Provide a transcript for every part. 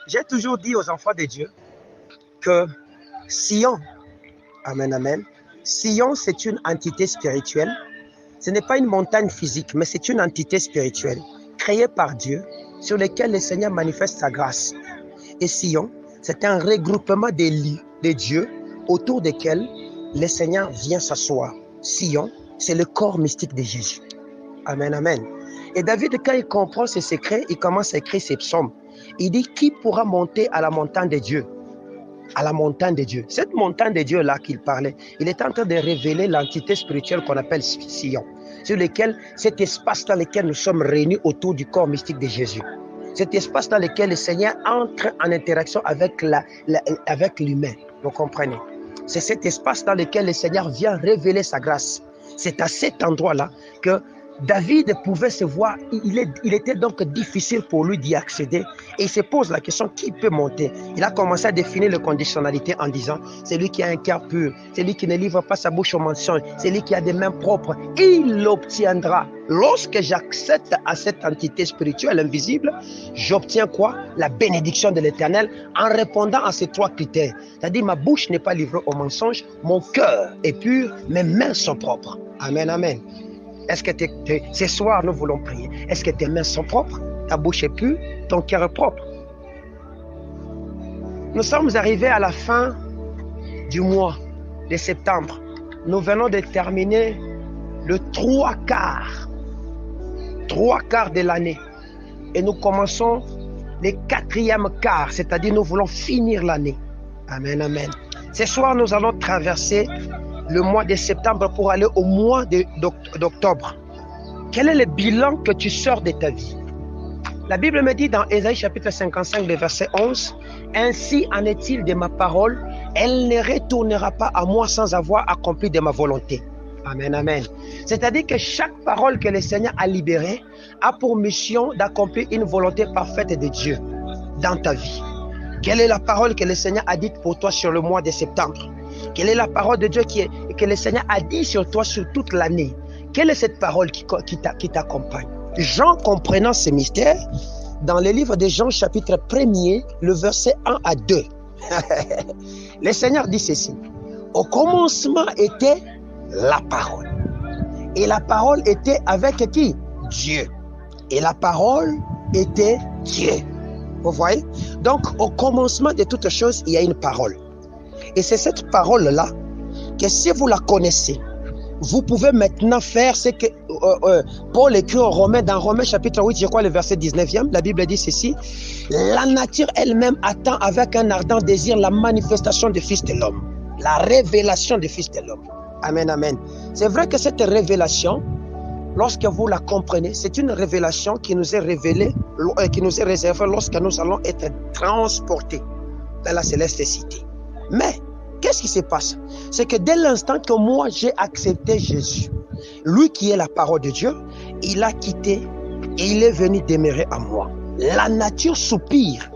J'ai toujours dit aux enfants de Dieu que Sion, amen, amen, Sion, c'est une entité spirituelle. Ce n'est pas une montagne physique, mais c'est une entité spirituelle créée par Dieu sur laquelle le Seigneur manifeste sa grâce. Et Sion, c'est un regroupement des lits de Dieu autour desquels le Seigneur vient s'asseoir. Sion, c'est le corps mystique de Jésus. Amen, amen. Et David, quand il comprend ces secrets, il commence à écrire ses psaumes. Il dit, qui pourra monter à la montagne de Dieu? À la montagne de Dieu. Cette montagne de Dieu-là qu'il parlait, il est en train de révéler l'entité spirituelle qu'on appelle Sion, sur lequel, cet espace dans lequel nous sommes réunis autour du corps mystique de Jésus. Cet espace dans lequel le Seigneur entre en interaction avec l'humain. Vous comprenez? C'est cet espace dans lequel le Seigneur vient révéler sa grâce. C'est à cet endroit-là que David pouvait se voir, il était donc difficile pour lui d'y accéder et il se pose la question, qui peut monter? Il a commencé à définir les conditionnalités en disant, c'est lui qui a un cœur pur, c'est lui qui ne livre pas sa bouche au mensonge, c'est lui qui a des mains propres, il l'obtiendra. Lorsque j'accède à cette entité spirituelle invisible, j'obtiens quoi? La bénédiction de l'Éternel en répondant à ces trois critères. C'est-à-dire, ma bouche n'est pas livrée au mensonge, mon cœur est pur, mes mains sont propres. Amen, amen. Est-ce que ce soir, nous voulons prier. Est-ce que tes mains sont propres? Ta bouche est pure? Ton cœur est propre? Nous sommes arrivés à la fin du mois de septembre. Nous venons de terminer le trois quarts de l'année. Et nous commençons le quatrième quart, c'est-à-dire nous voulons finir l'année. Amen, amen. Ce soir, nous allons traverser le mois de septembre pour aller au mois d'octobre. Quel est le bilan que tu sors de ta vie? La Bible me dit dans Ésaïe chapitre 55, le verset 11, « Ainsi en est-il de ma parole, elle ne retournera pas à moi sans avoir accompli de ma volonté. » Amen, amen. C'est-à-dire que chaque parole que le Seigneur a libérée a pour mission d'accomplir une volonté parfaite de Dieu dans ta vie. Quelle est la parole que le Seigneur a dite pour toi sur le mois de septembre? Quelle est la parole de Dieu que le Seigneur a dit sur toi sur toute l'année? Quelle est cette parole qui t'accompagne? Jean, comprenant ces mystères, dans le livre de Jean chapitre 1er, le verset 1 à 2, le Seigneur dit ceci. Au commencement était la parole. Et la parole était avec qui? Dieu. Et la parole était Dieu. Vous voyez? Donc, au commencement de toutes choses, il y a une parole. Et c'est cette parole-là que si vous la connaissez, vous pouvez maintenant faire ce que Paul écrit aux Romains, dans Romains chapitre 8, je crois le verset 19e, la Bible dit ceci, la nature elle-même attend avec un ardent désir la manifestation du Fils de l'homme, la révélation du Fils de l'homme. Amen, amen. C'est vrai que cette révélation, lorsque vous la comprenez, c'est une révélation qui nous est révélée, qui nous est réservée lorsque nous allons être transportés dans la céleste cité. Mais, qu'est-ce qui se passe? C'est que dès l'instant que moi j'ai accepté Jésus, lui qui est la parole de Dieu, il a quitté et il est venu demeurer en moi. La nature soupire.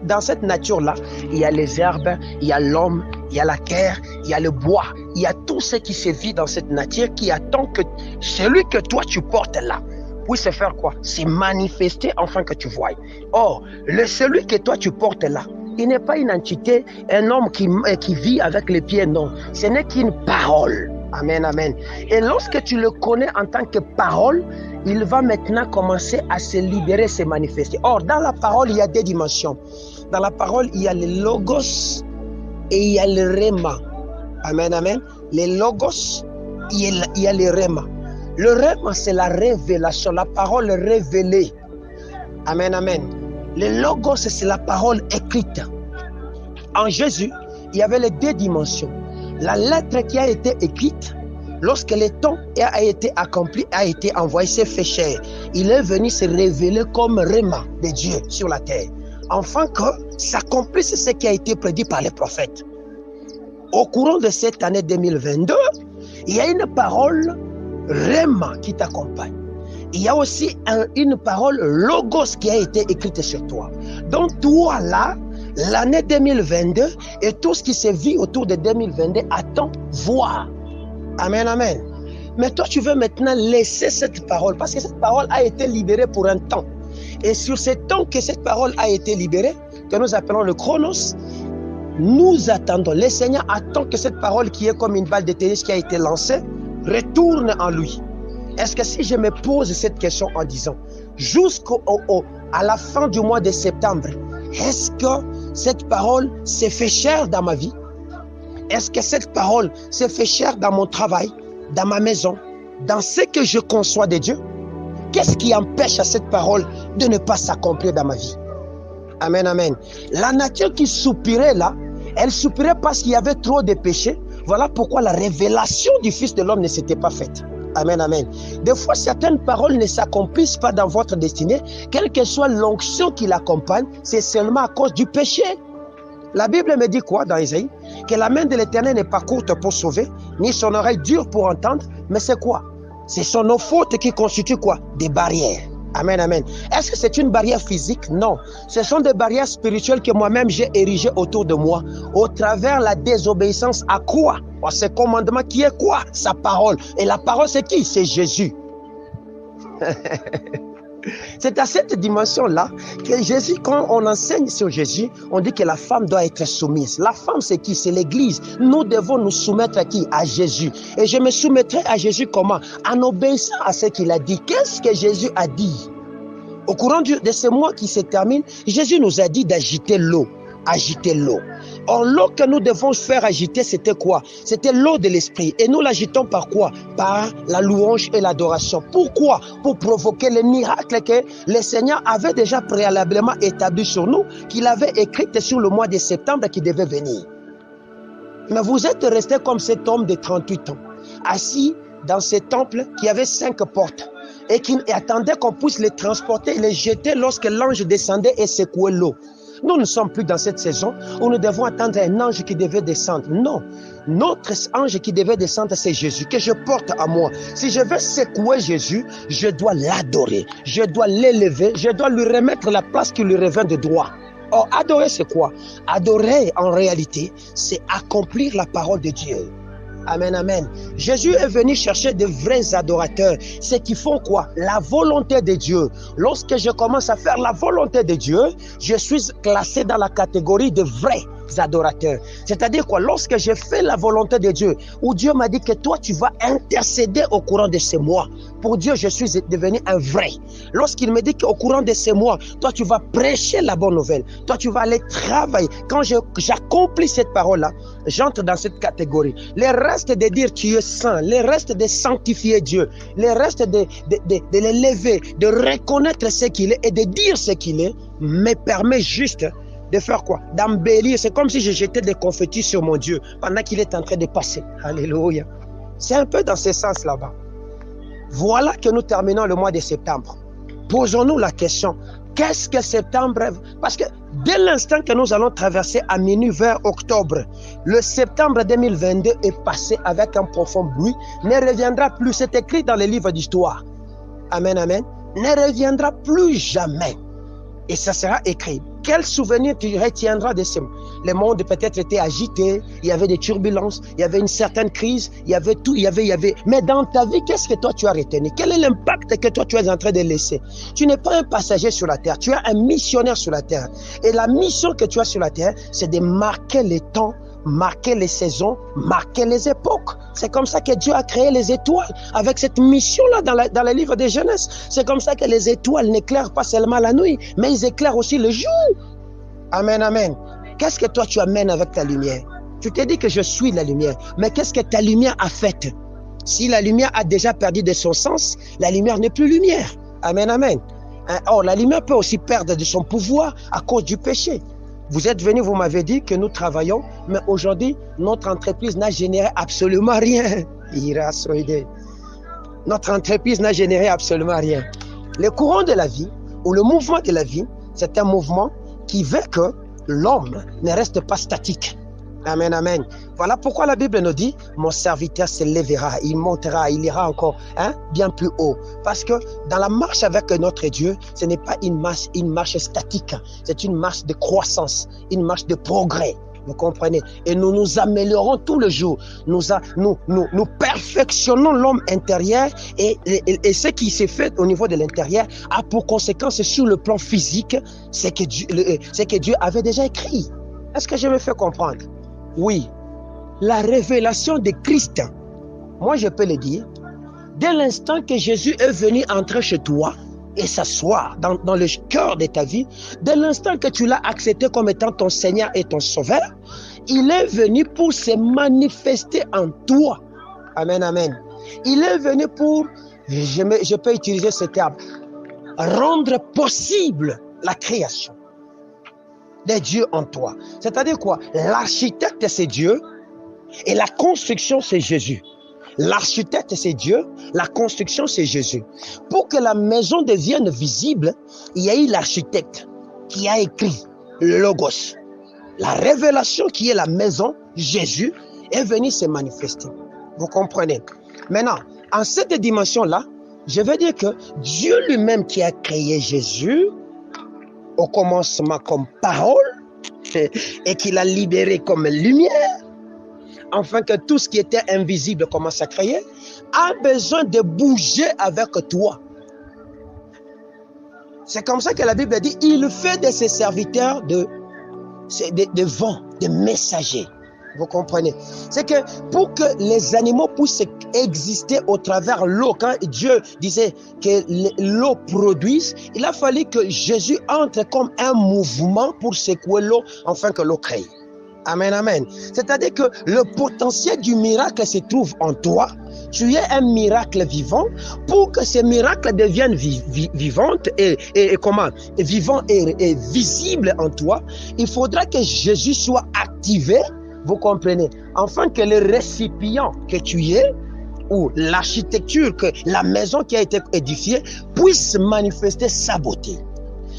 Dans cette nature-là, il y a les herbes, il y a l'homme, il y a la terre, il y a le bois, il y a tout ce qui se vit dans cette nature qui attend que celui que toi tu portes là puisse faire quoi? C'est manifester enfin que tu vois. Or, celui que toi tu portes là, il n'est pas une entité, un homme qui vit avec les pieds, non. Ce n'est qu'une parole. Amen, amen. Et lorsque tu le connais en tant que parole, il va maintenant commencer à se libérer, se manifester. Or, dans la parole, il y a deux dimensions. Dans la parole, il y a le logos et il y a le rhéma. Amen, amen. Le logos, il y a le rhéma. Le rhéma, c'est la révélation, la parole révélée. Amen, amen. Le logos, c'est la parole écrite. En Jésus, il y avait les deux dimensions. La lettre qui a été écrite, lorsque le temps a été accompli, a été envoyé, s'est fait chair. Il est venu se révéler comme rhéma de Dieu sur la terre. Afin que s'accomplisse ce qui a été prédit par les prophètes. Au courant de cette année 2022, il y a une parole rhéma qui t'accompagne. Il y a aussi une parole logos qui a été écrite sur toi. Donc toi là, l'année 2022 et tout ce qui se vit autour de 2022 attend voir. Amen, amen. Mais toi tu veux maintenant laisser cette parole parce que cette parole a été libérée pour un temps. Et sur ce temps que cette parole a été libérée, que nous appelons le chronos, nous attendons. Le Seigneur attend que cette parole qui est comme une balle de tennis qui a été lancée, retourne en lui. Est-ce que si je me pose cette question en disant, à la fin du mois de septembre, est-ce que cette parole s'est fait chère dans ma vie? Est-ce que cette parole s'est fait chère dans mon travail, dans ma maison, dans ce que je conçois de Dieu? Qu'est-ce qui empêche à cette parole de ne pas s'accomplir dans ma vie? Amen, amen. La nature qui soupirait là, elle soupirait parce qu'il y avait trop de péchés. Voilà pourquoi la révélation du Fils de l'homme ne s'était pas faite. Amen, amen. Des fois, certaines paroles ne s'accomplissent pas dans votre destinée, quelle que soit l'onction qui l'accompagne, c'est seulement à cause du péché. La Bible me dit quoi dans Isaïe? Que la main de l'Éternel n'est pas courte pour sauver, ni son oreille dure pour entendre, mais c'est quoi? Ce sont nos fautes qui constituent quoi? Des barrières. Amen, amen. Est-ce que c'est une barrière physique? Non. Ce sont des barrières spirituelles que moi-même j'ai érigées autour de moi, au travers la désobéissance à quoi? À ce commandement qui est quoi? Sa parole. Et la parole, c'est qui? C'est Jésus. C'est à cette dimension-là que Jésus, quand on enseigne sur Jésus, on dit que la femme doit être soumise. La femme, c'est qui? C'est l'Église. Nous devons nous soumettre à qui? À Jésus. Et je me soumettrai à Jésus comment? En obéissant à ce qu'il a dit. Qu'est-ce que Jésus a dit? Au courant de ce mois qui se termine, Jésus nous a dit d'agiter l'eau. Agiter l'eau. Or, l'eau que nous devons faire agiter, c'était quoi? C'était l'eau de l'esprit. Et nous l'agitons par quoi? Par la louange et l'adoration. Pourquoi? Pour provoquer les miracles que le Seigneur avait déjà préalablement établis sur nous, qu'il avait écrit sur le mois de septembre qui devait venir. Mais vous êtes resté comme cet homme de 38 ans, assis dans ce temple qui avait 5 portes et qui attendait qu'on puisse les transporter et les jeter lorsque l'ange descendait et secouait l'eau. Nous ne sommes plus dans cette saison où nous devons attendre un ange qui devait descendre. Non, notre ange qui devait descendre, c'est Jésus, que je porte à moi. Si je veux secouer Jésus, je dois l'adorer, je dois l'élever, je dois lui remettre la place qui lui revient de droit. Or, adorer, c'est quoi? Adorer, en réalité, c'est accomplir la parole de Dieu. Amen, amen. Jésus est venu chercher de vrais adorateurs. Ceux qui font quoi? La volonté de Dieu. Lorsque je commence à faire la volonté de Dieu, je suis classé dans la catégorie de vrais adorateurs. C'est-à-dire quoi? Lorsque je fais la volonté de Dieu, où Dieu m'a dit que toi, tu vas intercéder au courant de ces mois. Pour Dieu, je suis devenu un vrai. Lorsqu'il me dit qu'au courant de ces mois, toi, tu vas prêcher la bonne nouvelle. Toi, tu vas aller travailler. Quand j'accomplis cette parole-là, j'entre dans cette catégorie. Le reste de dire tu es saint, le reste de sanctifier Dieu, le reste de l'élever, de reconnaître ce qu'il est et de dire ce qu'il est, me permet juste de faire quoi? D'embellir. C'est comme si je jetais des confettis sur mon Dieu pendant qu'il est en train de passer. Alléluia. C'est un peu dans ce sens là-bas. Voilà que nous terminons le mois de septembre. Posons-nous la question, qu'est-ce que septembre? Parce que dès l'instant que nous allons traverser à minuit vers octobre, le septembre 2022 est passé avec un profond bruit, ne reviendra plus. C'est écrit dans les livres d'histoire. Amen, amen. Ne reviendra plus jamais. Et ça sera écrit. Quel souvenir tu retiendras de ce? Le monde peut-être était agité, il y avait des turbulences, il y avait une certaine crise, il y avait tout, il y avait. Mais dans ta vie, qu'est-ce que toi tu as retenu? Quel est l'impact que toi tu es en train de laisser? Tu n'es pas un passager sur la terre, tu es un missionnaire sur la terre. Et la mission que tu as sur la terre, c'est de marquer les temps, marquer les saisons, marquer les époques. C'est comme ça que Dieu a créé les étoiles, avec cette mission-là dans le livre de Genèse. C'est comme ça que les étoiles n'éclairent pas seulement la nuit, mais ils éclairent aussi le jour. Amen, amen. Qu'est-ce que toi tu amènes avec ta lumière? Tu t'es dit que je suis la lumière, mais qu'est-ce que ta lumière a fait? Si la lumière a déjà perdu de son sens, la lumière n'est plus lumière. Amen, amen. Or, la lumière peut aussi perdre de son pouvoir à cause du péché. Vous êtes venu, vous m'avez dit que nous travaillons, mais aujourd'hui, notre entreprise n'a généré absolument rien. Notre entreprise n'a généré absolument rien. Le courant de la vie, ou le mouvement de la vie, c'est un mouvement qui veut que l'homme ne reste pas statique. Amen, amen. Voilà pourquoi la Bible nous dit, mon serviteur se lèvera, il montera, il ira encore bien plus haut. Parce que dans la marche avec notre Dieu, ce n'est pas une marche statique, c'est une marche de croissance, une marche de progrès. Vous comprenez? Et nous nous améliorons tous les jours. Nous perfectionnons l'homme intérieur et ce qui s'est fait au niveau de l'intérieur a pour conséquence sur le plan physique ce que Dieu avait déjà écrit. Est-ce que je me fais comprendre? Oui. La révélation de Christ, moi je peux le dire, dès l'instant que Jésus est venu entrer chez toi et s'asseoir dans le cœur de ta vie, dès l'instant que tu l'as accepté comme étant ton Seigneur et ton Sauveur, il est venu pour se manifester en toi. Amen, amen. Il est venu pour, je peux utiliser ce terme, rendre possible la création des dieux en toi. C'est-à-dire quoi? L'architecte, c'est Dieu et la construction, c'est Jésus. L'architecte, c'est Dieu, la construction, c'est Jésus. Pour que la maison devienne visible, il y a eu l'architecte qui a écrit le Logos. La révélation qui est la maison, Jésus, est venu se manifester. Vous comprenez? Maintenant, en cette dimension-là, je veux dire que Dieu lui-même qui a créé Jésus, au commencement comme parole, et qui l'a libéré comme lumière, afin que tout ce qui était invisible commence à créer, a besoin de bouger avec toi. C'est comme ça que la Bible dit, il fait de ses serviteurs de vent, de messagers. Vous comprenez? C'est que pour que les animaux puissent exister au travers l'eau, quand Dieu disait que l'eau produise, il a fallu que Jésus entre comme un mouvement pour secouer l'eau, afin que l'eau crée. Amen, amen. C'est-à-dire que le potentiel du miracle se trouve en toi. Tu es un miracle vivant. Pour que ce miracle devienne vivant et visible en toi, il faudra que Jésus soit activé, vous comprenez, afin que le récipient que tu es, ou l'architecture, que la maison qui a été édifiée, puisse manifester sa beauté.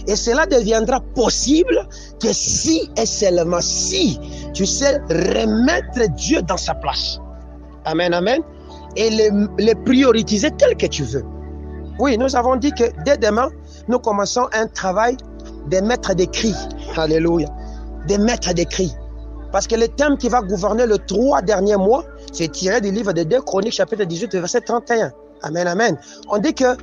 Et cela deviendra possible que si et seulement si tu sais remettre Dieu dans sa place. Amen, amen. Et les prioriser tel que tu veux. Oui, nous avons dit que dès demain, nous commençons un travail de maître des cris. Alléluia. De maître des cris. Parce que le thème qui va gouverner les 3 derniers mois, c'est tiré du livre de 2 Chroniques, chapitre 18, verset 31. Amen, amen. On dit que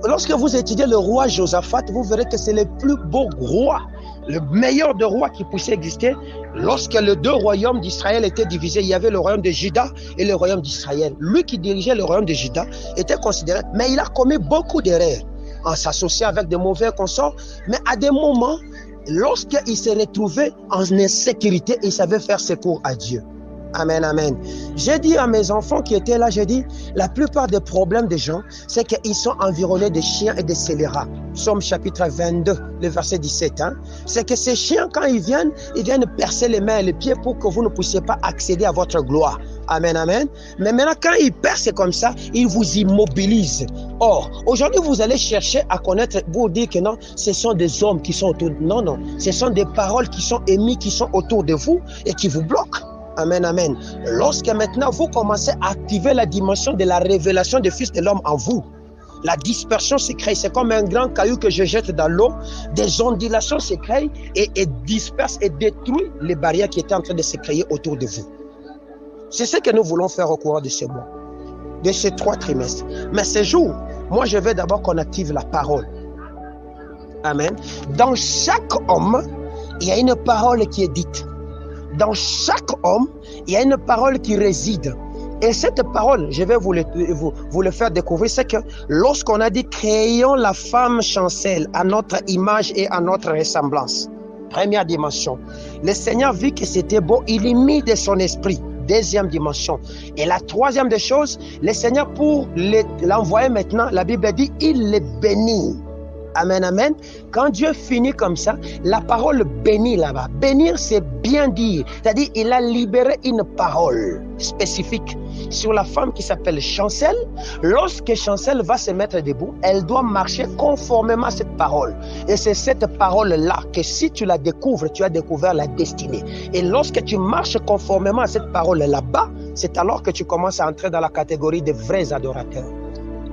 lorsque vous étudiez le roi Josaphat, vous verrez que c'est le plus beau roi, le meilleur de rois qui puisse exister. Lorsque les 2 royaumes d'Israël étaient divisés, il y avait le royaume de Juda et le royaume d'Israël. Lui qui dirigeait le royaume de Juda était considéré, mais il a commis beaucoup d'erreurs en s'associant avec de mauvais consorts. Mais à des moments, lorsqu'il s'est retrouvé en insécurité, il savait faire secours à Dieu. Amen, amen. J'ai dit à mes enfants qui étaient là, j'ai dit, la plupart des problèmes des gens, c'est qu'ils sont environnés de chiens et de scélérats. Psaume chapitre 22, le verset 17. C'est que ces chiens, quand ils viennent percer les mains et les pieds pour que vous ne puissiez pas accéder à votre gloire. Amen, amen. Mais maintenant, quand ils percent comme ça, ils vous immobilisent. Or, aujourd'hui, vous allez chercher à connaître, vous dire que non, ce sont des hommes qui sont autour. Non, non. Ce sont des paroles qui sont émises, qui sont autour de vous et qui vous bloquent. Amen, amen. Lorsque maintenant vous commencez à activer la dimension de la révélation du Fils de l'homme en vous, la dispersion se crée. C'est comme un grand caillou que je jette dans l'eau. Des ondulations se créent et dispersent et détruisent les barrières qui étaient en train de se créer autour de vous. C'est ce que nous voulons faire au cours de ce mois, de ces 3 trimestres. Mais ce jour, moi je veux d'abord qu'on active la parole. Amen. Dans chaque homme, il y a une parole qui est dite. Dans chaque homme, il y a une parole qui réside. Et cette parole, je vais vous le faire découvrir, c'est que lorsqu'on a dit « Créons la femme chancelle à notre image et à notre ressemblance », première dimension. Le Seigneur vit que c'était beau, il y mit de son esprit. Deuxième dimension. Et la troisième des choses, le Seigneur, pour l'envoyer maintenant, la Bible dit « Il les bénit ». Amen, amen. Quand Dieu finit comme ça, la parole bénit là-bas. Bénir, c'est bien dire. C'est-à-dire, il a libéré une parole spécifique sur la femme qui s'appelle Chancel. Lorsque Chancel va se mettre debout, elle doit marcher conformément à cette parole. Et c'est cette parole-là que si tu la découvres, tu as découvert la destinée. Et lorsque tu marches conformément à cette parole là-bas, c'est alors que tu commences à entrer dans la catégorie des vrais adorateurs.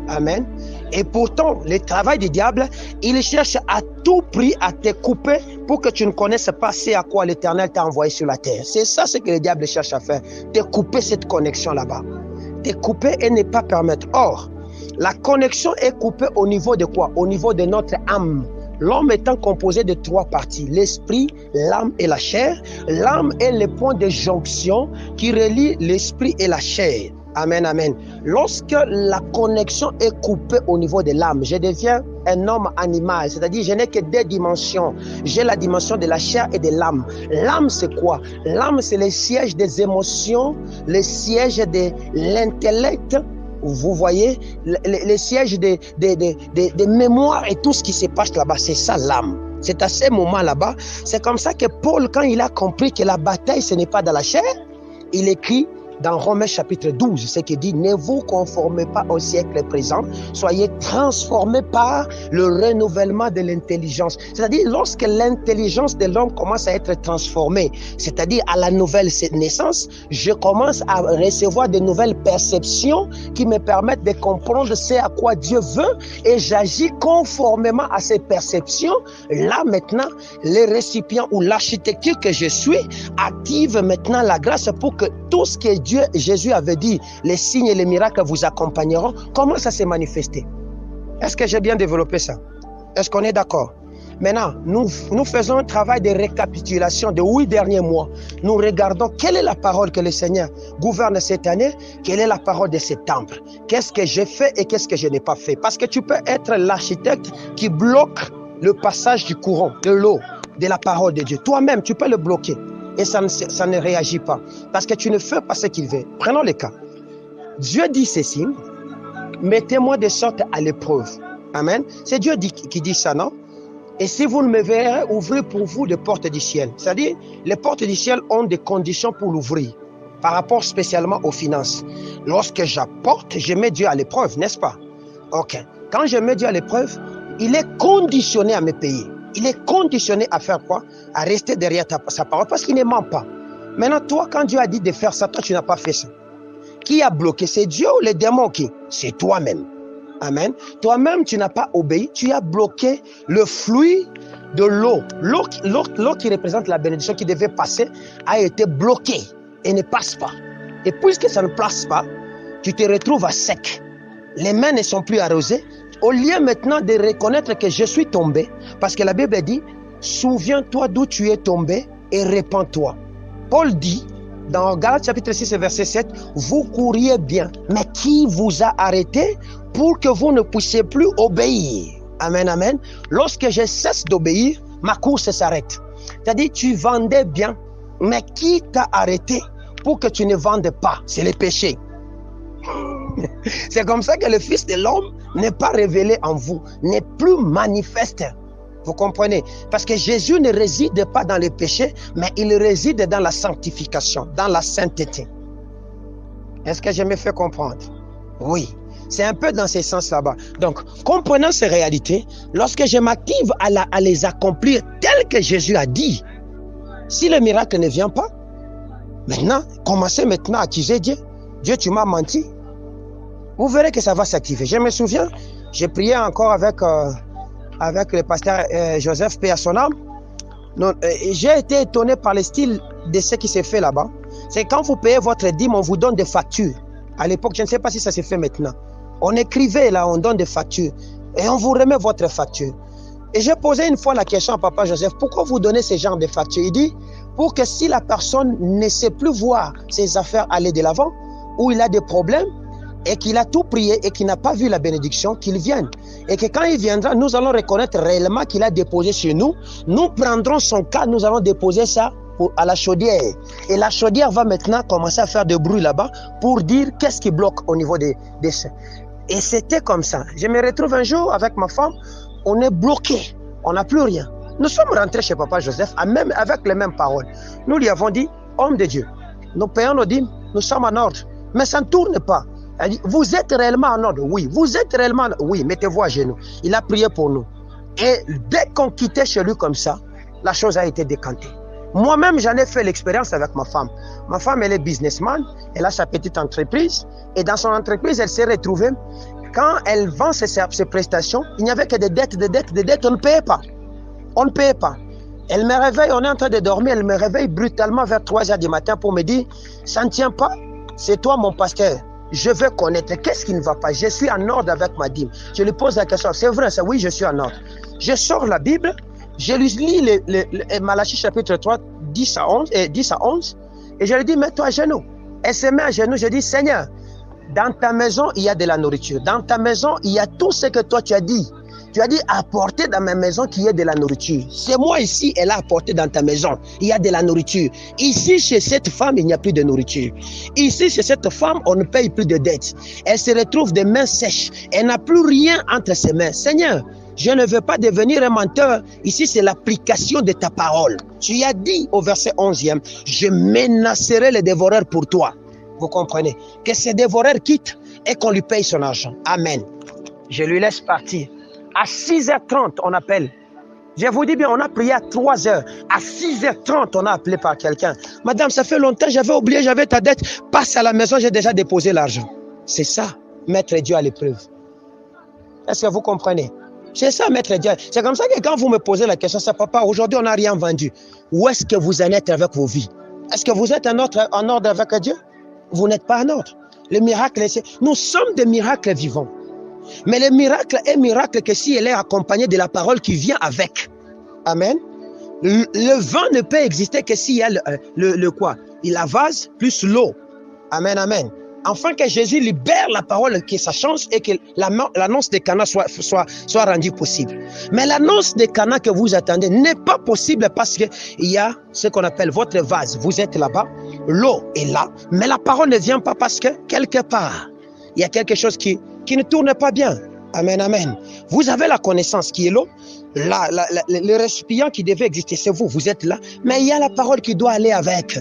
Amen. Et pourtant, le travail du diable, il cherche à tout prix à te couper pour que tu ne connaisses pas ce à quoi l'Éternel t'a envoyé sur la terre. C'est ça ce que le diable cherche à faire, te couper cette connexion là-bas. Te couper et ne pas permettre. Or, la connexion est coupée au niveau de quoi? Au niveau de notre âme. L'homme étant composé de 3 parties, l'esprit, l'âme et la chair. L'âme est le point de jonction qui relie l'esprit et la chair. Amen, amen. Lorsque la connexion est coupée au niveau de l'âme, je deviens un homme animal, c'est-à-dire je n'ai que 2 dimensions. J'ai la dimension de la chair et de l'âme. L'âme, c'est quoi? L'âme, c'est le siège des émotions, le siège de l'intellect. Vous voyez, le siège des mémoires et tout ce qui se passe là-bas, c'est ça l'âme. C'est à ce moment là-bas, c'est comme ça que Paul, quand il a compris que la bataille, ce n'est pas dans la chair, il écrit dans Romains chapitre 12, ce qui dit, ne vous conformez pas au siècle présent, soyez transformés par le renouvellement de l'intelligence. C'est-à-dire, lorsque l'intelligence de l'homme commence à être transformée, c'est-à-dire à la nouvelle naissance, je commence à recevoir de nouvelles perceptions qui me permettent de comprendre ce à quoi Dieu veut et j'agis conformément à ces perceptions. Là, maintenant, les récipients ou l'architecture que je suis active maintenant la grâce pour que tout ce que Jésus avait dit, les signes et les miracles vous accompagneront, comment ça s'est manifesté? Est-ce que j'ai bien développé ça? Est-ce qu'on est d'accord? Maintenant, nous faisons un travail de récapitulation de 8 derniers mois. Nous regardons quelle est la parole que le Seigneur gouverne cette année, quelle est la parole de septembre. Qu'est-ce que j'ai fait et qu'est-ce que je n'ai pas fait? Parce que tu peux être l'architecte qui bloque le passage du courant, de l'eau, de la parole de Dieu. Toi-même, tu peux le bloquer. Et ça ne réagit pas. Parce que tu ne fais pas ce qu'il veut. Prenons le cas. Dieu dit ceci. Mettez-moi de sorte à l'épreuve. Amen. C'est Dieu qui dit ça, non? Et si vous ne me verrez, ouvrez pour vous des portes du ciel. C'est-à-dire, les portes du ciel ont des conditions pour l'ouvrir. Par rapport spécialement aux finances. Lorsque j'apporte, je mets Dieu à l'épreuve, n'est-ce pas? Ok. Quand je mets Dieu à l'épreuve, il est conditionné à me payer. Il est conditionné à faire quoi? À rester derrière sa parole parce qu'il ne ment pas. Maintenant, toi, quand Dieu a dit de faire ça, toi, tu n'as pas fait ça. Qui a bloqué? C'est Dieu ou les démons qui? C'est toi-même. Amen. Toi-même, tu n'as pas obéi. Tu as bloqué le flux de l'eau. L'eau qui représente la bénédiction qui devait passer a été bloquée et ne passe pas. Et puisque ça ne passe pas, tu te retrouves à sec. Les mains ne sont plus arrosées. Au lieu maintenant de reconnaître que je suis tombé, parce que la Bible dit, souviens-toi d'où tu es tombé et répands-toi. Paul dit, dans Galates chapitre 6 verset 7, vous couriez bien, mais qui vous a arrêté pour que vous ne puissiez plus obéir? Amen, amen. Lorsque je cesse d'obéir, ma course s'arrête. C'est-à-dire, tu vendais bien, mais qui t'a arrêté pour que tu ne vendes pas? C'est le péché. C'est comme ça que le Fils de l'homme n'est pas révélé en vous, n'est plus manifeste. Vous comprenez? Parce que Jésus ne réside pas dans le péché, mais il réside dans la sanctification, dans la sainteté. Est-ce que je me fais comprendre? Oui. C'est un peu dans ce sens là-bas. Donc, comprenant ces réalités, lorsque je m'active à les accomplir tel que Jésus a dit, si le miracle ne vient pas, maintenant, commencez maintenant à accuser Dieu. Dieu, tu m'as menti. Vous verrez que ça va s'activer. Je me souviens, j'ai prié encore avec le pasteur Joseph, paix à son âme. J'ai été étonné par le style de ce qui s'est fait là-bas. C'est quand vous payez votre dîme, on vous donne des factures. À l'époque, je ne sais pas si ça s'est fait maintenant. On écrivait là, on donne des factures. Et on vous remet votre facture. Et j'ai posé une fois la question à papa Joseph, pourquoi vous donnez ce genre de factures? Il dit, pour que si la personne ne sait plus voir ses affaires aller de l'avant, ou il a des problèmes, et qu'il a tout prié et qu'il n'a pas vu la bénédiction, qu'il vienne. Et que quand il viendra, nous allons reconnaître réellement qu'il a déposé chez nous. Nous prendrons son cas, nous allons déposer ça à la chaudière. Et la chaudière va maintenant commencer à faire du bruit là-bas pour dire qu'est-ce qui bloque au niveau des ça. Et c'était comme ça. Je me retrouve un jour avec ma femme, on est bloqué, on n'a plus rien. Nous sommes rentrés chez papa Joseph avec les mêmes paroles. Nous lui avons dit, homme de Dieu, nous payons nos dîmes, nous sommes en ordre. Mais ça ne tourne pas. Elle dit, vous êtes réellement en ordre? Oui. Vous êtes réellement en ordre? Oui, mettez-vous à genoux. Il a prié pour nous. Et dès qu'on quittait chez lui comme ça, la chose a été décantée. Moi-même, j'en ai fait l'expérience avec ma femme. Ma femme, elle est businessman. Elle a sa petite entreprise. Et dans son entreprise, elle s'est retrouvée. Quand elle vend ses prestations, il n'y avait que des dettes. On ne payait pas. On ne payait pas. Elle me réveille, on est en train de dormir, elle me réveille brutalement vers 3 heures du matin pour me dire, ça ne tient pas, c'est toi mon pasteur. Je veux connaître, qu'est-ce qui ne va pas? Je suis en ordre avec ma dîme. Je lui pose la question, c'est vrai ça? Oui, je suis en ordre. Je sors la Bible, je lui lis Malachie chapitre 3, 10 à 11, et je lui dis, mets-toi à genoux. Elle se met à genoux, je dis, Seigneur, dans ta maison, il y a de la nourriture. Dans ta maison, il y a tout ce que toi tu as dit. Tu as dit apporter dans ma maison qu'il y ait de la nourriture. C'est moi ici, elle a apporté dans ta maison. Il y a de la nourriture. Ici, chez cette femme, il n'y a plus de nourriture. Ici, chez cette femme, on ne paye plus de dettes. Elle se retrouve des mains sèches. Elle n'a plus rien entre ses mains. Seigneur, je ne veux pas devenir un menteur. Ici, c'est l'application de ta parole. Tu as dit au verset 11e, je menacerai les dévoreurs pour toi. Vous comprenez? Que ces dévoreurs quittent et qu'on lui paye son argent. Amen. Je lui laisse partir. À 6h30, on appelle. Je vous dis bien, on a prié à 3h. À 6h30, on a appelé par quelqu'un. Madame, ça fait longtemps, j'avais oublié, j'avais ta dette. Passe à la maison, j'ai déjà déposé l'argent. C'est ça, mettre Dieu à l'épreuve. Est-ce que vous comprenez? C'est ça, mettre Dieu. C'est comme ça que quand vous me posez la question, c'est papa, aujourd'hui, on n'a rien vendu. Où est-ce que vous en êtes avec vos vies? Est-ce que vous êtes en ordre avec Dieu? Vous n'êtes pas en ordre. Le miracle, nous sommes des miracles vivants. Mais le miracle est miracle que si elle est accompagnée de la parole qui vient avec. Amen. Le vin ne peut exister que s'il y a la vase plus l'eau. Amen, amen. Enfin que Jésus libère la parole qui est sa chance et que l'annonce de Cana soit rendue possible. Mais l'annonce de Cana que vous attendez n'est pas possible parce qu'il y a ce qu'on appelle votre vase. Vous êtes là-bas, l'eau est là, mais la parole ne vient pas parce que quelque part, il y a quelque chose qui ne tourne pas bien. Amen, amen. Vous avez la connaissance qui est l'eau, le récipient qui devait exister, c'est vous, vous êtes là, mais il y a la parole qui doit aller avec.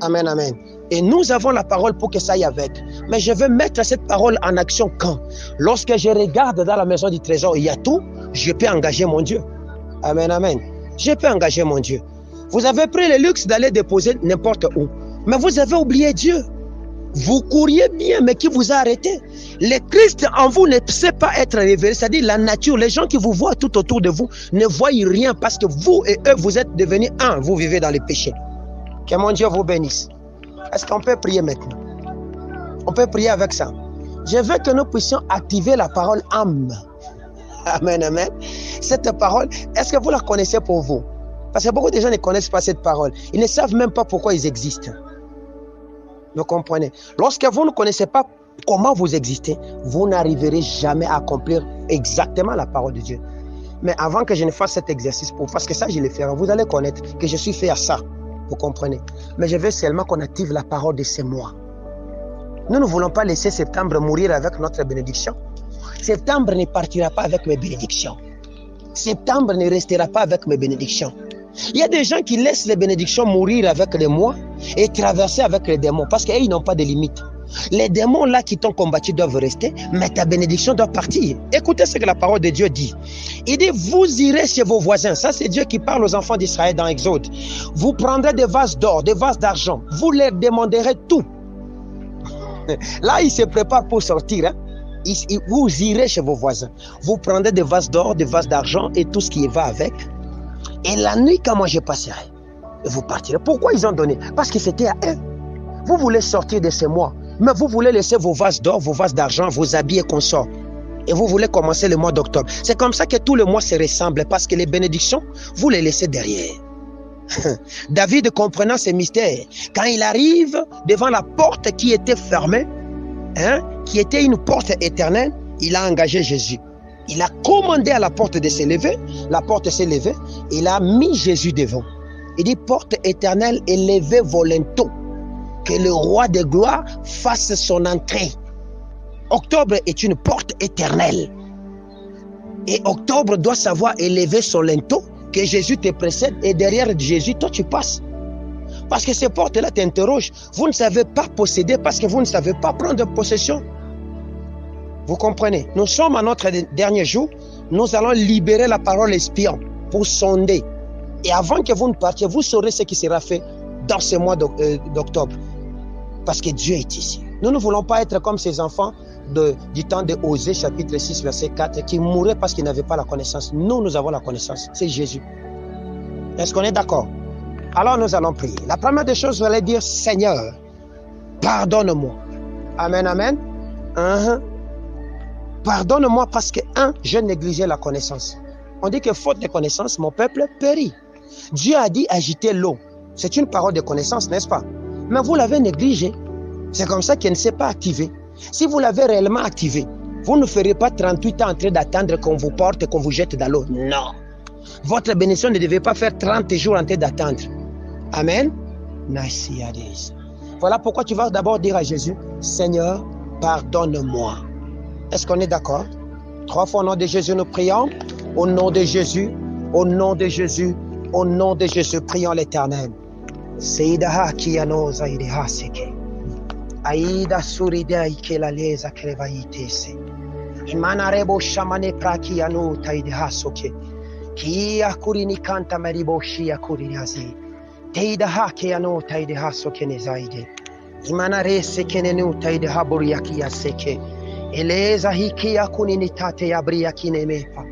Amen, amen. Et nous avons la parole pour que ça aille avec. Mais je veux mettre cette parole en action quand? Lorsque je regarde dans la maison du trésor, il y a tout, je peux engager mon Dieu. Amen, amen. Je peux engager mon Dieu. Vous avez pris le luxe d'aller déposer n'importe où, mais vous avez oublié Dieu. Vous couriez bien, mais qui vous a arrêté? Le Christ en vous ne sait pas être révélé, c'est-à-dire la nature. Les gens qui vous voient tout autour de vous ne voient rien parce que vous et eux, vous êtes devenus un. Vous vivez dans les péchés. Que mon Dieu vous bénisse. Est-ce qu'on peut prier maintenant? On peut prier avec ça. Je veux que nous puissions activer la parole âme. Amen, amen. Cette parole, est-ce que vous la connaissez pour vous? Parce que beaucoup de gens ne connaissent pas cette parole. Ils ne savent même pas pourquoi ils existent. Vous comprenez? Lorsque vous ne connaissez pas comment vous existez, vous n'arriverez jamais à accomplir exactement la parole de Dieu. Mais avant que je ne fasse cet exercice, parce que ça je le ferai, vous allez connaître que je suis fait à ça. Vous comprenez? Mais je veux seulement qu'on active la parole de ces mois. Nous ne voulons pas laisser septembre mourir avec notre bénédiction. Septembre ne partira pas avec mes bénédictions. Septembre ne restera pas avec mes bénédictions. Il y a des gens qui laissent les bénédictions mourir avec les mois et traverser avec les démons parce qu'ils n'ont pas de limite. Les démons là qui t'ont combattu doivent rester, mais ta bénédiction doit partir. Écoutez ce que la parole de Dieu dit. Il dit, vous irez chez vos voisins. Ça, c'est Dieu qui parle aux enfants d'Israël dans Exode. Vous prendrez des vases d'or, des vases d'argent. Vous leur demanderez tout. Là, il se prépare pour sortir. Hein? Vous irez chez vos voisins. Vous prendrez des vases d'or, des vases d'argent et tout ce qui va avec. Et la nuit, quand moi je passerai, vous partirez. Pourquoi ils ont donné? Parce que c'était à eux. Vous voulez sortir de ces mois, mais vous voulez laisser vos vases d'or, vos vases d'argent, vos habits et consorts. Et vous voulez commencer le mois d'octobre. C'est comme ça que tout le mois se ressemble, parce que les bénédictions, vous les laissez derrière. David, comprenant ces mystères, quand il arrive devant la porte qui était fermée, qui était une porte éternelle, il a engagé Jésus. Il a commandé à la porte de se lever, la porte s'est levée, il a mis Jésus devant. Il dit, porte éternelle, élevez vos linteaux, que le roi de gloire fasse son entrée. Octobre est une porte éternelle. Et octobre doit savoir élever son linteau, que Jésus te précède, et derrière Jésus, toi tu passes. Parce que ces portes-là t'interrogent. Vous ne savez pas posséder parce que vous ne savez pas prendre possession. Vous comprenez? Nous sommes à notre dernier jour. Nous allons libérer la parole espion pour sonder. Et avant que vous ne partiez, vous saurez ce qui sera fait dans ce mois d'octobre. Parce que Dieu est ici. Nous ne voulons pas être comme ces enfants du temps de Osée, chapitre 6, verset 4, qui mouraient parce qu'ils n'avaient pas la connaissance. Nous avons la connaissance. C'est Jésus. Est-ce qu'on est d'accord? Alors nous allons prier. La première des choses, vous allez dire, Seigneur, pardonne-moi. Amen, amen. Pardonne-moi parce que, je négligeais la connaissance. On dit que faute de connaissance, mon peuple périt. Dieu a dit agiter l'eau. C'est une parole de connaissance, n'est-ce pas? Mais vous l'avez négligé. C'est comme ça qu'il ne s'est pas activé. Si vous l'avez réellement activé, vous ne ferez pas 38 ans en train d'attendre qu'on vous porte et qu'on vous jette dans l'eau. Non. Votre bénédiction ne devait pas faire 30 jours en train d'attendre. Amen. Voilà pourquoi tu vas d'abord dire à Jésus, Seigneur, pardonne-moi. Est-ce qu'on est d'accord? 3 fois au nom de Jésus, nous prions. Au nom de Jésus, au nom de Jésus, au nom de Jésus, prions l'Éternel. Seidaha kiyano zaideha seke. Aïda surida ikela leza krevaitese. Imanarebo shamane prakiano taideha soke. Kia kurini kanta maribo shia kurinazi. Teidaha kiyano taideha soke nezaide. Imanare seke nenu taideha buriakia seke. Eleza hikia kunini tate ya briakine mepa.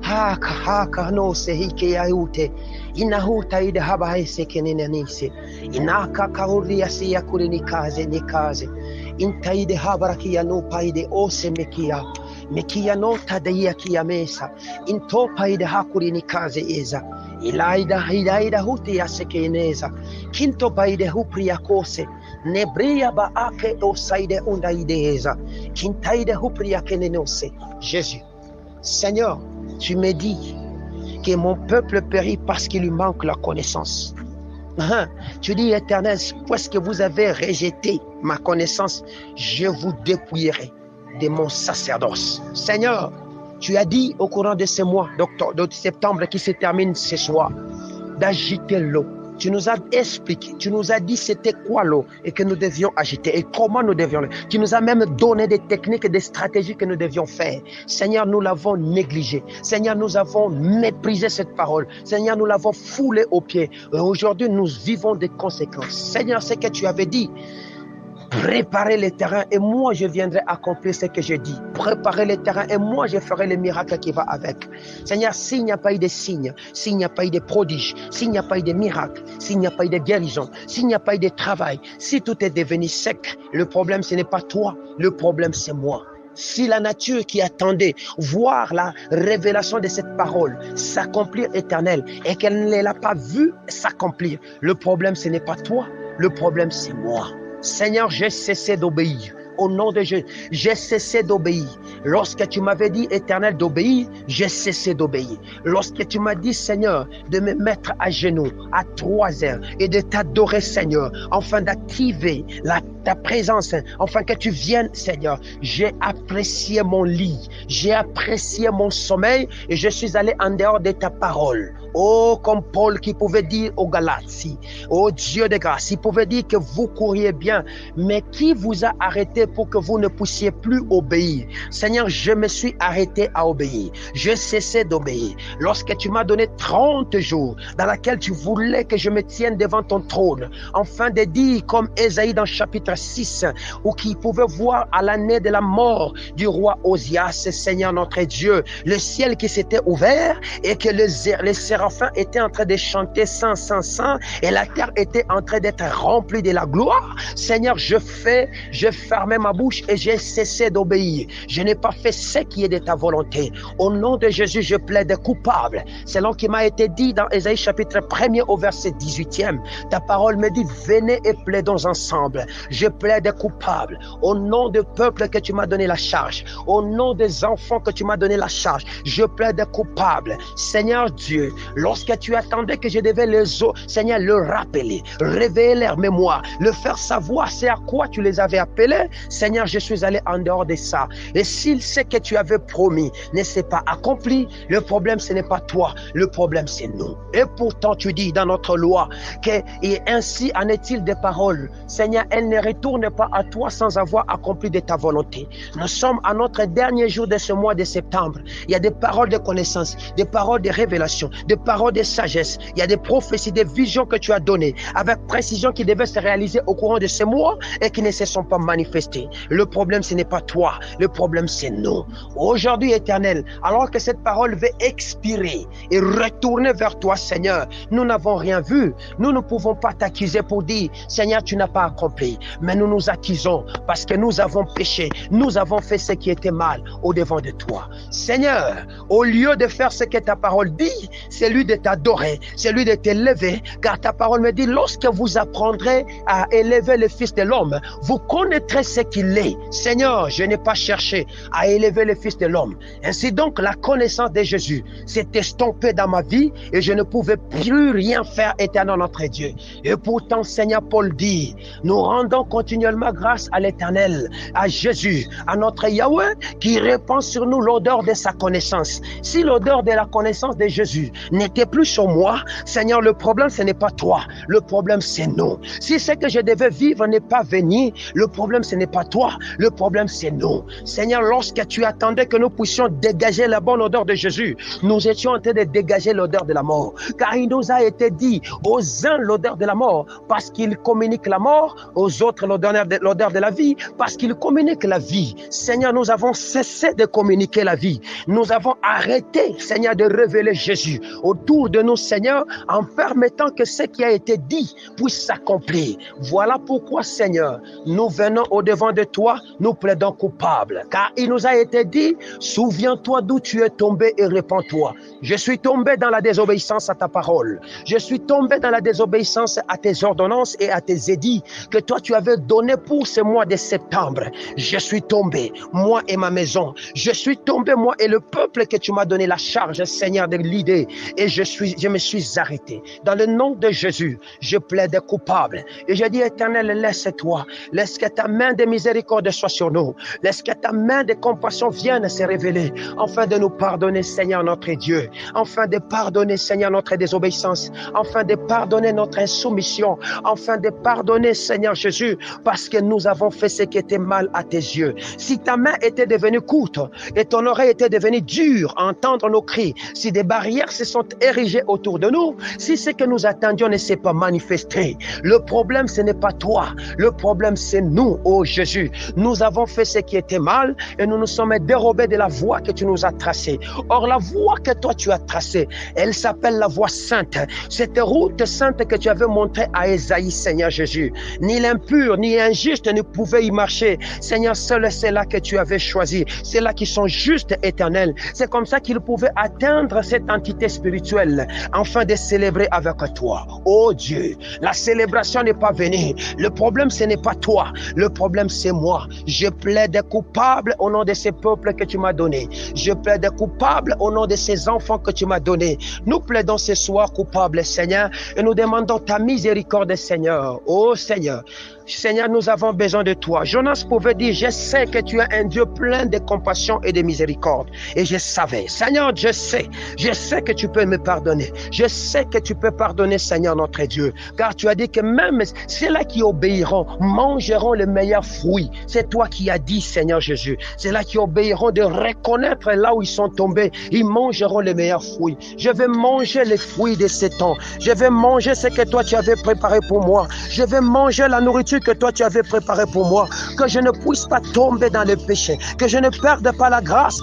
Haka no se hike ya ute. Inahuta ide haba seke nenanise. Inaka kauria si ya kurini kaze ni kaze. Inta ide habaraki ya no paide ose mekia. Mekia no tadeia kia mesa. Into paide hakuri ni kaze eza. Ilaida huti ya seke neza. Kinto paide hupri ya kose. Nebria baake osaide unda ideeza. Kintaide hupri ya kenenose. Jésus, Seigneur, tu me dis que mon peuple périt parce qu'il lui manque la connaissance. Tu dis, Éternel, puisque vous avez rejeté ma connaissance, je vous dépouillerai de mon sacerdoce. Seigneur, tu as dit au courant de ce mois de septembre qui se termine ce soir, d'agiter l'eau. Tu nous as expliqué, tu nous as dit c'était quoi l'eau et que nous devions agiter et comment nous devions le faire. Tu nous as même donné des techniques et des stratégies que nous devions faire. Seigneur, nous l'avons négligé. Seigneur, nous avons méprisé cette parole. Seigneur, nous l'avons foulée aux pieds. Et aujourd'hui, nous vivons des conséquences. Seigneur, ce que tu avais dit, préparez les terrains et moi je viendrai accomplir ce que je dis. Préparez les terrains et moi je ferai les miracles qui vont avec. Seigneur, s'il n'y a pas eu de signes, s'il n'y a pas eu de prodiges, s'il n'y a pas eu de miracles, s'il n'y a pas eu de guérison, s'il n'y a pas eu de travail, si tout est devenu sec, le problème ce n'est pas toi, le problème c'est moi. Si la nature qui attendait voir la révélation de cette parole s'accomplir éternelle et qu'elle ne l'a pas vue s'accomplir, le problème ce n'est pas toi, le problème c'est moi. Seigneur, j'ai cessé d'obéir. Au nom de Jésus, j'ai cessé d'obéir. Lorsque tu m'avais dit, Éternel, d'obéir, j'ai cessé d'obéir. Lorsque tu m'as dit, Seigneur, de me mettre à genoux à 3 heures et de t'adorer, Seigneur, afin d'activer ta présence, afin que tu viennes, Seigneur, j'ai apprécié mon lit, j'ai apprécié mon sommeil et je suis allé en dehors de ta parole. Oh, comme Paul qui pouvait dire aux Galates, oh Dieu de grâce, il pouvait dire que vous couriez bien, mais qui vous a arrêté pour que vous ne puissiez plus obéir? Seigneur, je me suis arrêté à obéir. Je cessais d'obéir. Lorsque tu m'as donné 30 jours dans lesquels tu voulais que je me tienne devant ton trône, afin de dire comme Ésaïe dans chapitre 6, où qui pouvait voir à l'année de la mort du roi Osias, Seigneur notre Dieu, le ciel qui s'était ouvert et que les séraphins étaient en train de chanter Saint, Saint, Saint, et la terre était en train d'être remplie de la gloire. Seigneur, je fermais ma bouche et j'ai cessé d'obéir. Je n'ai pas fait ce qui est de ta volonté. Au nom de Jésus, je plaide coupable. Selon qui m'a été dit dans Ésaïe chapitre 1er au verset 18e, ta parole me dit, venez et plaidons ensemble. Je plaide coupable. Au nom du peuple que tu m'as donné la charge, au nom des enfants que tu m'as donné la charge, je plaide coupable. Seigneur Dieu, lorsque tu attendais que je devais Seigneur, le rappeler, réveiller leur mémoire, le faire savoir c'est à quoi tu les avais appelés, Seigneur, je suis allé en dehors de ça. Et si ce que tu avais promis ne s'est pas accompli, le problème ce n'est pas toi, le problème c'est nous. Et pourtant tu dis dans notre loi que et ainsi en est-il des paroles, Seigneur, elles ne retourne pas à toi sans avoir accompli de ta volonté. Nous sommes à notre dernier jour de ce mois de septembre. Il y a des paroles de connaissance, des paroles de révélation, des paroles de sagesse. Il y a des prophéties, des visions que tu as données avec précision qui devaient se réaliser au courant de ce mois et qui ne se sont pas manifestées. Le problème, ce n'est pas toi. Le problème, c'est nous. Aujourd'hui, Éternel, alors que cette parole veut expirer et retourner vers toi, Seigneur, nous n'avons rien vu. Nous ne pouvons pas t'accuser pour dire, Seigneur, tu n'as pas accompli. Mais nous nous accusons parce que nous avons péché. Nous avons fait ce qui était mal au-devant de toi. Seigneur, au lieu de faire ce que ta parole dit, c'est lui de t'adorer, c'est lui de t'élever, car ta parole me dit, lorsque vous apprendrez à élever le Fils de l'homme, vous connaîtrez ce qu'il est. Seigneur, je n'ai pas cherché à élever le Fils de l'homme. Ainsi donc, la connaissance de Jésus s'est estompée dans ma vie et je ne pouvais plus rien faire, éternel notre Dieu. Et pourtant, Seigneur, Paul dit, nous rendons continuellement grâce à l'Éternel, à Jésus, à notre Yahweh, qui répand sur nous l'odeur de sa connaissance. Si l'odeur de la connaissance de Jésus n'était plus sur moi, Seigneur, le problème, ce n'est pas toi. Le problème, c'est nous. Si ce que je devais vivre n'est pas venu, le problème, ce n'est pas toi. Le problème, c'est nous. Seigneur, lorsque tu attendais que nous puissions dégager la bonne odeur de Jésus, nous étions en train de dégager l'odeur de la mort. Car il nous a été dit, aux uns l'odeur de la mort, parce qu'ils communiquent la mort, aux autres l'odeur de la vie, parce qu'ils communiquent la vie. Seigneur, nous avons cessé de communiquer la vie. Nous avons arrêté, Seigneur, de révéler Jésus autour de nous, Seigneur, en permettant que ce qui a été dit puisse s'accomplir. Voilà pourquoi, Seigneur, nous venons au-devant de toi, nous plaidons coupables. Car il nous a été dit, souviens-toi d'où tu es tombé et répands-toi. Je suis tombé dans la désobéissance à ta parole. Je suis tombé dans la désobéissance à tes ordonnances et à tes édits que toi tu avais donné pour ce mois de septembre. Je suis tombé, moi et ma maison. Je suis tombé, moi et le peuple que tu m'as donné la charge, Seigneur, de l'idée. Et je me suis arrêté. Dans le nom de Jésus, je plaide coupable. Et je dis, Éternel, laisse-toi. Laisse que ta main de miséricorde soit sur nous. Laisse que ta main de compassion vienne se révéler, afin de nous pardonner, Seigneur, notre Dieu. Afin de pardonner, Seigneur, notre désobéissance. Afin de pardonner notre insoumission. Afin de pardonner, Seigneur Jésus, parce que nous avons fait ce qui était mal à tes yeux. Si ta main était devenue courte et ton oreille était devenue dure à entendre nos cris, si des barrières se sont érigées autour de nous, si ce que nous attendions ne s'est pas manifesté, le problème ce n'est pas toi, le problème c'est nous, oh Jésus. Nous avons fait ce qui était mal et nous nous sommes dérobés de la voie que tu nous as tracée. Or la voie que toi tu as tracée, elle s'appelle la voie sainte. Cette route sainte que tu avais montrée à Ésaïe, Seigneur Jésus. Ni l'impur, ni l'injuste ne pouvaient y marcher. Seigneur, seul c'est là que tu avais choisi. C'est là qui sont justes, éternels. C'est comme ça qu'ils pouvaient atteindre cette entité spirituelle afin de célébrer avec toi. Oh Dieu, la célébration n'est pas venue. Le problème, ce n'est pas toi. Le problème, c'est moi. Je plaide coupable au nom de ces peuples que tu m'as donnés. Je plaide coupable au nom de ces enfants que tu m'as donnés. Nous plaidons ce soir coupable, Seigneur, et nous demandons ta miséricorde, Seigneur. Oh Seigneur. Seigneur, nous avons besoin de toi. Jonas pouvait dire, je sais que tu es un Dieu plein de compassion et de miséricorde. Et je savais, Seigneur, je sais que tu peux me pardonner. Je sais que tu peux pardonner, Seigneur, notre Dieu. Car tu as dit que même ceux-là qui obéiront mangeront les meilleurs fruits. C'est toi qui as dit, Seigneur Jésus. Ceux-là qui obéiront de reconnaître là où ils sont tombés, ils mangeront les meilleurs fruits. Je vais manger les fruits de ces temps. Je vais manger ce que toi tu avais préparé pour moi. Je vais manger la nourriture que toi tu avais préparé pour moi, que je ne puisse pas tomber dans le péché, que je ne perde pas la grâce